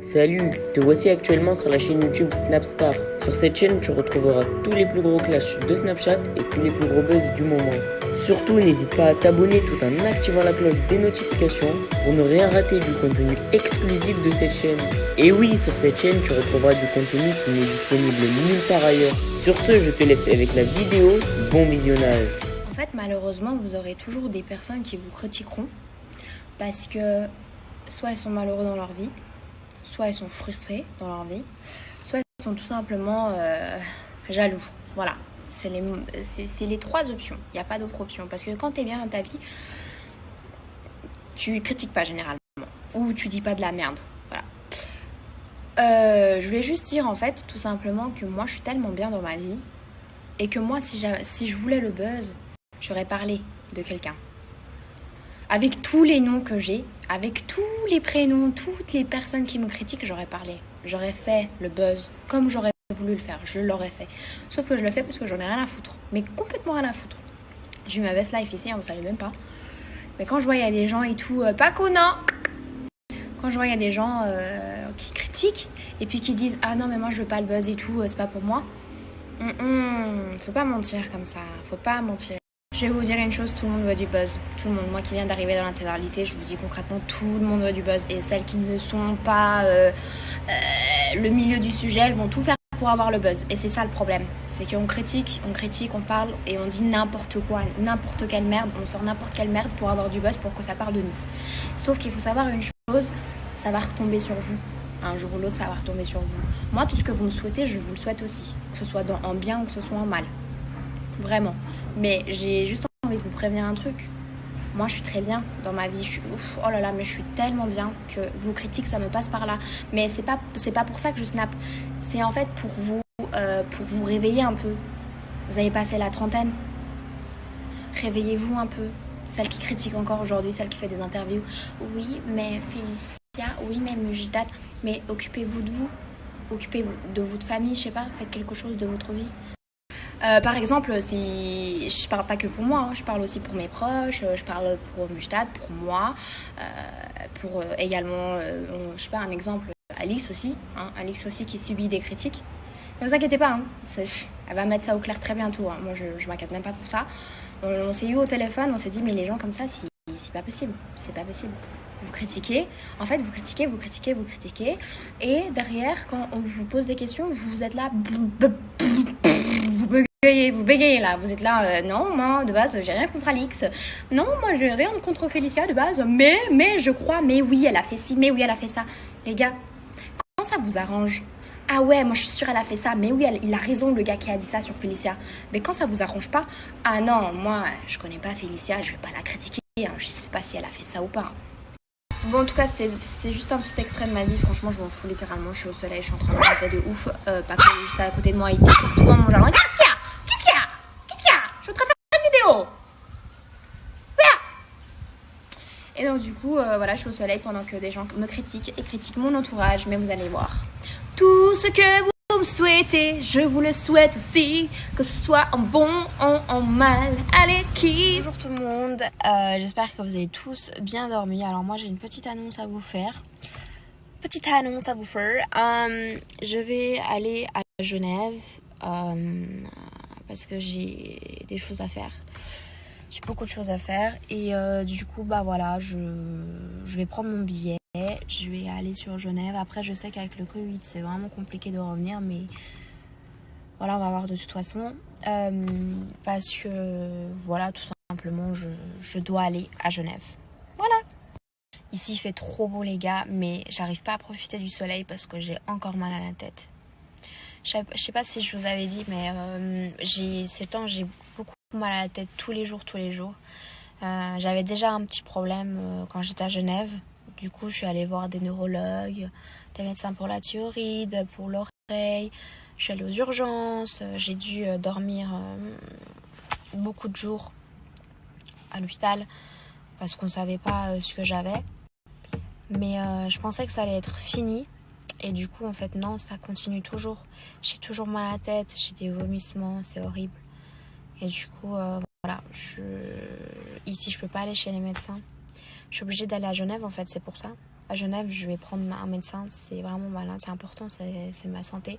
Salut, te voici actuellement sur la chaîne YouTube Snapstar. Sur cette chaîne, tu retrouveras tous les plus gros clashs de Snapchat et tous les plus gros buzz du moment. Surtout, n'hésite pas à t'abonner tout en activant la cloche des notifications pour ne rien rater du contenu exclusif de cette chaîne. Et oui, sur cette chaîne, tu retrouveras du contenu qui n'est disponible nulle part ailleurs. Sur ce, je te laisse avec la vidéo. Bon visionnage. En fait, malheureusement, vous aurez toujours des personnes qui vous critiqueront parce que soit elles sont malheureuses dans leur vie, soit elles sont frustrées dans leur vie, soit elles sont tout simplement jaloux. Voilà, c'est les trois options. Il n'y a pas d'autre option. Parce que quand tu es bien dans ta vie, tu critiques pas généralement. Ou tu dis pas de la merde. Voilà. Je voulais juste dire en fait, tout simplement, que moi je suis tellement bien dans ma vie. Et que moi, si je voulais le buzz, j'aurais parlé de quelqu'un. Avec tous les noms que j'ai, avec tous les prénoms, toutes les personnes qui me critiquent, j'aurais parlé. J'aurais fait le buzz comme j'aurais voulu le faire. Je l'aurais fait. Sauf que je le fais parce que j'en ai rien à foutre. Mais complètement rien à foutre. J'ai eu ma best life ici, vous savez même pas. Mais quand je vois il y a des gens et tout, pas qu'on a. Quand je vois il y a des gens qui critiquent et puis qui disent ah non mais moi je veux pas le buzz et tout, c'est pas pour moi. Faut pas mentir comme ça. Faut pas mentir. Je vais vous dire une chose, tout le monde veut du buzz. Tout le monde. Moi qui viens d'arriver dans l'intégralité, je vous dis concrètement, tout le monde veut du buzz. Et celles qui ne sont pas le milieu du sujet, elles vont tout faire pour avoir le buzz. Et c'est ça le problème. C'est qu'on critique, on parle et on dit n'importe quoi, n'importe quelle merde. On sort n'importe quelle merde pour avoir du buzz, pour que ça parle de nous. Sauf qu'il faut savoir une chose, ça va retomber sur vous. Un jour ou l'autre, ça va retomber sur vous. Moi, tout ce que vous me souhaitez, je vous le souhaite aussi. Que ce soit en bien ou que ce soit en mal. Vraiment. Mais j'ai juste envie de vous prévenir un truc. Moi, je suis très bien dans ma vie. Oh là là, mais je suis tellement bien que vos critiques, ça me passe par là. Mais c'est pas pour ça que je snap. C'est en fait pour vous réveiller un peu. Vous avez passé la trentaine. Réveillez-vous un peu. Celle qui critique encore aujourd'hui, celle qui fait des interviews. Oui, mais Félicia, oui, mais Mujdat. Mais occupez-vous de vous. Occupez-vous de votre famille, je sais pas. Faites quelque chose de votre vie. Par exemple, je parle pas que pour moi, hein, je parle aussi pour mes proches, je parle pour Mujdat, pour moi, pour également, je sais pas, un exemple, Alice aussi, hein, Alice aussi qui subit des critiques. Ne vous inquiétez pas, hein, elle va mettre ça au clair très bientôt, hein. Moi je m'inquiète même pas pour ça. On s'est eu au téléphone, on s'est dit mais les gens comme ça, c'est pas possible, c'est pas possible. Vous critiquez, en fait vous critiquez, et derrière quand on vous pose des questions, vous êtes là, vous bégayez là, vous êtes là, non, moi de base j'ai rien contre Alix, non, moi j'ai rien contre Félicia de base, mais je crois, mais oui elle a fait ci, mais oui elle a fait ça. Les gars, quand ça vous arrange, ah ouais, moi je suis sûre elle a fait ça, mais oui il a raison le gars qui a dit ça sur Félicia. Mais quand ça vous arrange pas, ah non, moi je connais pas Félicia, je vais pas la critiquer, hein, je sais pas si elle a fait ça ou pas. Bon, en tout cas, c'était juste un petit extrait de ma vie. Franchement, je m'en fous littéralement. Je suis au soleil, je suis en train de manger de ouf. Pas que juste à côté de moi, il pique partout dans mon jardin. Qu'est-ce qu'il y a? Je suis en train de faire une vidéo. Et donc, du coup, voilà, je suis au soleil pendant que des gens me critiquent et critiquent mon entourage. Mais vous allez voir. Tout ce que vous me souhaitez, je vous le souhaite aussi. Que ce soit en bon ou en mal. Allez, kiss! Bonjour tout le monde. J'espère que vous avez tous bien dormi. Alors, moi, j'ai une petite annonce à vous faire. Je vais aller à Genève parce que j'ai des choses à faire. J'ai beaucoup de choses à faire et du coup, bah voilà, je vais prendre mon billet. Je vais aller sur Genève. Après, je sais qu'avec le Covid, c'est vraiment compliqué de revenir, mais voilà, on va voir de toute façon. Parce que, voilà, tout simplement, je dois aller à Genève. Voilà. Ici, il fait trop beau, les gars, mais j'arrive pas à profiter du soleil parce que j'ai encore mal à la tête. Je sais pas si je vous avais dit, mais ces temps, j'ai beaucoup mal à la tête tous les jours. J'avais déjà un petit problème quand j'étais à Genève. Du coup, je suis allée voir des neurologues, des médecins pour la thyroïde, pour l'oreille. Je suis allée aux urgences. J'ai dû dormir beaucoup de jours à l'hôpital parce qu'on ne savait pas ce que j'avais. Mais je pensais que ça allait être fini. Et du coup, en fait, non, ça continue toujours. J'ai toujours mal à la tête, j'ai des vomissements, c'est horrible. Et du coup, voilà, ici, je peux pas aller chez les médecins. Je suis obligée d'aller à Genève, en fait, c'est pour ça. À Genève, je vais prendre un médecin. C'est vraiment malin, c'est important, c'est ma santé.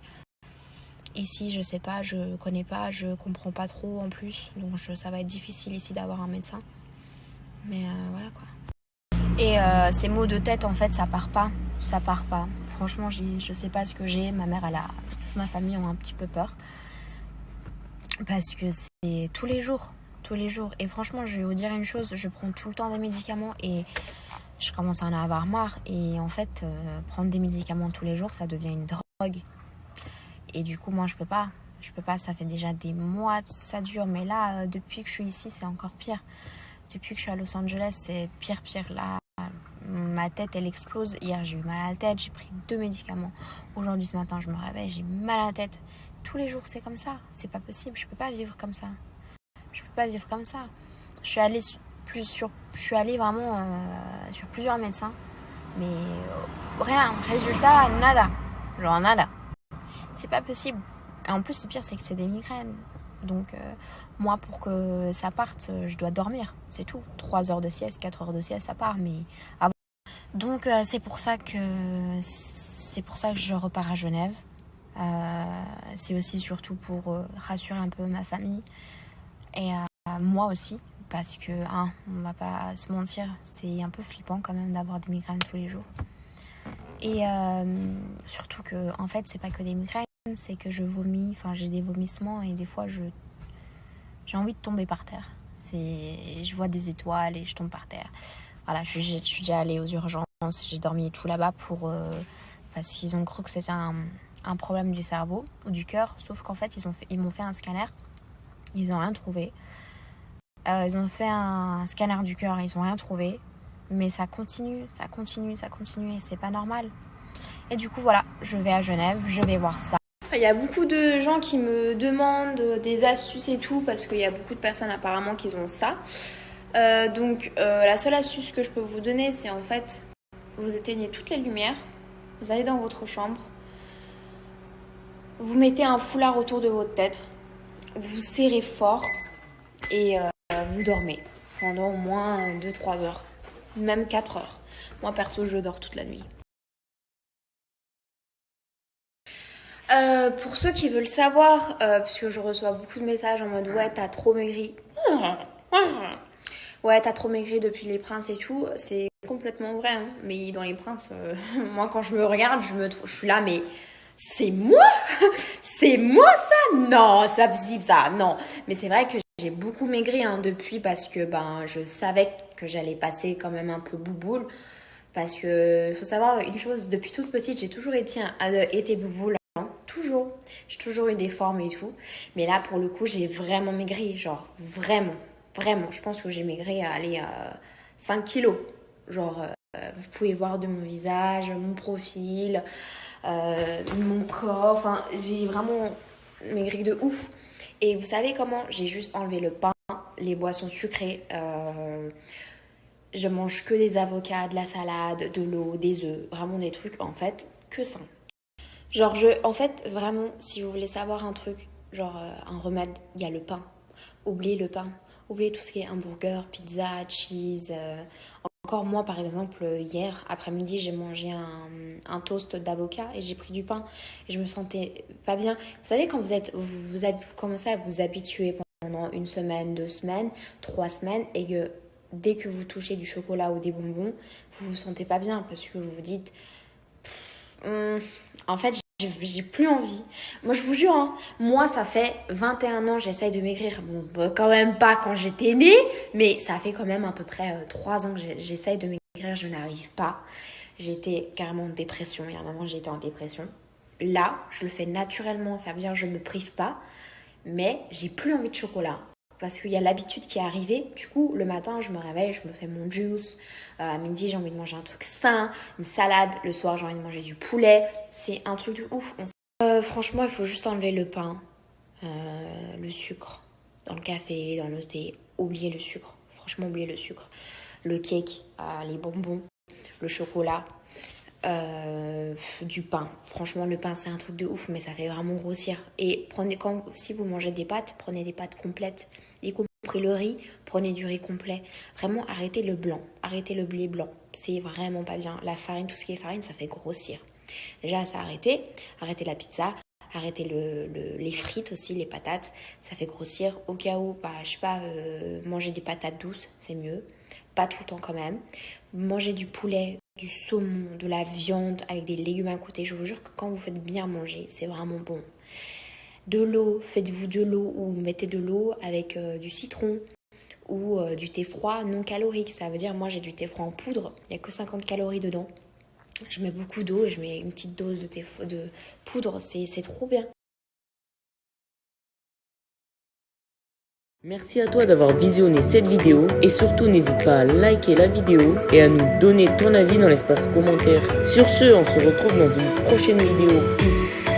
Ici, je sais pas, je connais pas, je comprends pas trop en plus. Donc ça va être difficile ici d'avoir un médecin. Mais voilà quoi. Et ces maux de tête, en fait, ça part pas. Ça part pas. Franchement, je sais pas ce que j'ai. Ma mère, toute ma famille ont un petit peu peur. Parce que c'est tous les jours. Tous les jours. Et franchement, je vais vous dire une chose. Je prends tout le temps des médicaments et je commence à en avoir marre. Et en fait, prendre des médicaments tous les jours, ça devient une drogue. Et du coup, moi, je peux pas. Je peux pas. Ça fait déjà des mois que ça dure. Mais là, depuis que je suis ici, c'est encore pire. Depuis que je suis à Los Angeles, c'est pire. Là, ma tête, elle explose. Hier, j'ai eu mal à la tête. J'ai pris 2 médicaments. Aujourd'hui, ce matin, je me réveille. J'ai mal à la tête. Tous les jours, c'est comme ça. C'est pas possible. Je peux pas vivre comme ça. Je peux pas vivre comme ça. Je suis allée vraiment sur plusieurs médecins. Mais rien. Résultat, nada. Genre nada. C'est pas possible. Et en plus, le pire, c'est que c'est des migraines. Donc, moi, pour que ça parte, je dois dormir. C'est tout. 3 heures de sieste, 4 heures de sieste, ça part. Mais avant. Donc, c'est pour ça que je repars à Genève. C'est aussi surtout pour rassurer un peu ma famille. Et moi aussi. Parce que, on va pas se mentir, c'est un peu flippant quand même d'avoir des migraines tous les jours. Et surtout que, en fait, c'est pas que des migraines. C'est que je vomis, enfin j'ai des vomissements et des fois j'ai envie de tomber par terre. Je vois des étoiles et je tombe par terre. Voilà, je suis déjà allée aux urgences, j'ai dormi tout là-bas parce qu'ils ont cru que c'était un problème du cerveau ou du cœur, sauf qu'en fait ils m'ont fait un scanner, ils n'ont rien trouvé. Ils ont fait un scanner du cœur, ils n'ont rien trouvé, mais ça continue et c'est pas normal. Et du coup voilà, je vais à Genève, je vais voir ça. Il y a beaucoup de gens qui me demandent des astuces et tout parce qu'il y a beaucoup de personnes apparemment qui ont ça. Donc la seule astuce que je peux vous donner, c'est en fait, vous éteignez toutes les lumières, vous allez dans votre chambre, vous mettez un foulard autour de votre tête, vous serrez fort et vous dormez pendant au moins 2-3 heures, même 4 heures. Moi perso, je dors toute la nuit. Pour ceux qui veulent savoir, parce que je reçois beaucoup de messages en mode ouais t'as trop maigri, ouais t'as trop maigri depuis les princes et tout, c'est complètement vrai, hein. Mais dans les princes, moi quand je me regarde, je suis là mais c'est moi c'est moi ça, non c'est pas possible ça, non. Mais c'est vrai que j'ai beaucoup maigri depuis parce que je savais que j'allais passer quand même un peu bouboule. Parce que faut savoir une chose, depuis toute petite j'ai toujours été bouboule. Toujours. J'ai toujours eu des formes et tout. Mais là, pour le coup, j'ai vraiment maigri. Genre, vraiment. Je pense que j'ai maigri à 5 kilos. Genre, vous pouvez voir de mon visage, mon profil, mon corps. Enfin, j'ai vraiment maigri de ouf. Et vous savez comment? J'ai juste enlevé le pain, les boissons sucrées. Je mange que des avocats, de la salade, de l'eau, des œufs. Vraiment des trucs, en fait, que sains. Genre, en fait, vraiment, si vous voulez savoir un truc, genre un remède, il y a le pain. Oubliez le pain. Oubliez tout ce qui est hamburger, pizza, cheese. Encore moi, par exemple, hier, après-midi, j'ai mangé un toast d'avocat et j'ai pris du pain. Et je me sentais pas bien. Vous savez, quand vous commencez à vous habituer pendant 1 semaine, 2 semaines, 3 semaines, et que dès que vous touchez du chocolat ou des bonbons, vous vous sentez pas bien parce que vous vous dites... en fait, j'ai plus envie. Moi, je vous jure, hein, moi, ça fait 21 ans, j'essaye de maigrir. Bon, quand même pas quand j'étais née, mais ça fait quand même à peu près 3 ans que j'essaye de maigrir, je n'arrive pas. J'étais carrément en dépression. Il y a un moment, j'étais en dépression. Là, je le fais naturellement, ça veut dire que je ne me prive pas, mais j'ai plus envie de chocolat. Parce qu'il y a l'habitude qui est arrivée. Du coup, le matin, je me réveille, je me fais mon juice. À midi, j'ai envie de manger un truc sain, une salade. Le soir, j'ai envie de manger du poulet. C'est un truc de ouf. Franchement, il faut juste enlever le pain, le sucre dans le café, dans le thé. Oubliez le sucre. Franchement, oubliez le sucre. Le cake, les bonbons, le chocolat. Du pain. Franchement, le pain, c'est un truc de ouf, mais ça fait vraiment grossir. Et si vous mangez des pâtes, prenez des pâtes complètes. Y compris le riz, prenez du riz complet. Vraiment, arrêtez le blanc. arrêtez le blé blanc. C'est vraiment pas bien. La farine, tout ce qui est farine, ça fait grossir. Déjà, ça arrêtez. Arrêtez la pizza. Arrêtez les frites aussi, les patates. Ça fait grossir. Au cas où, je sais pas, manger des patates douces, c'est mieux. Pas tout le temps quand même. Mangez du poulet, du saumon, de la viande avec des légumes à côté. Je vous jure que quand vous faites bien manger, c'est vraiment bon. De l'eau, faites-vous de l'eau ou mettez de l'eau avec du citron ou du thé froid non calorique. Ça veut dire, moi j'ai du thé froid en poudre, il n'y a que 50 calories dedans. Je mets beaucoup d'eau et je mets une petite dose de poudre, c'est trop bien. Merci à toi d'avoir visionné cette vidéo et surtout n'hésite pas à liker la vidéo et à nous donner ton avis dans l'espace commentaire. Sur ce, on se retrouve dans une prochaine vidéo. Peace.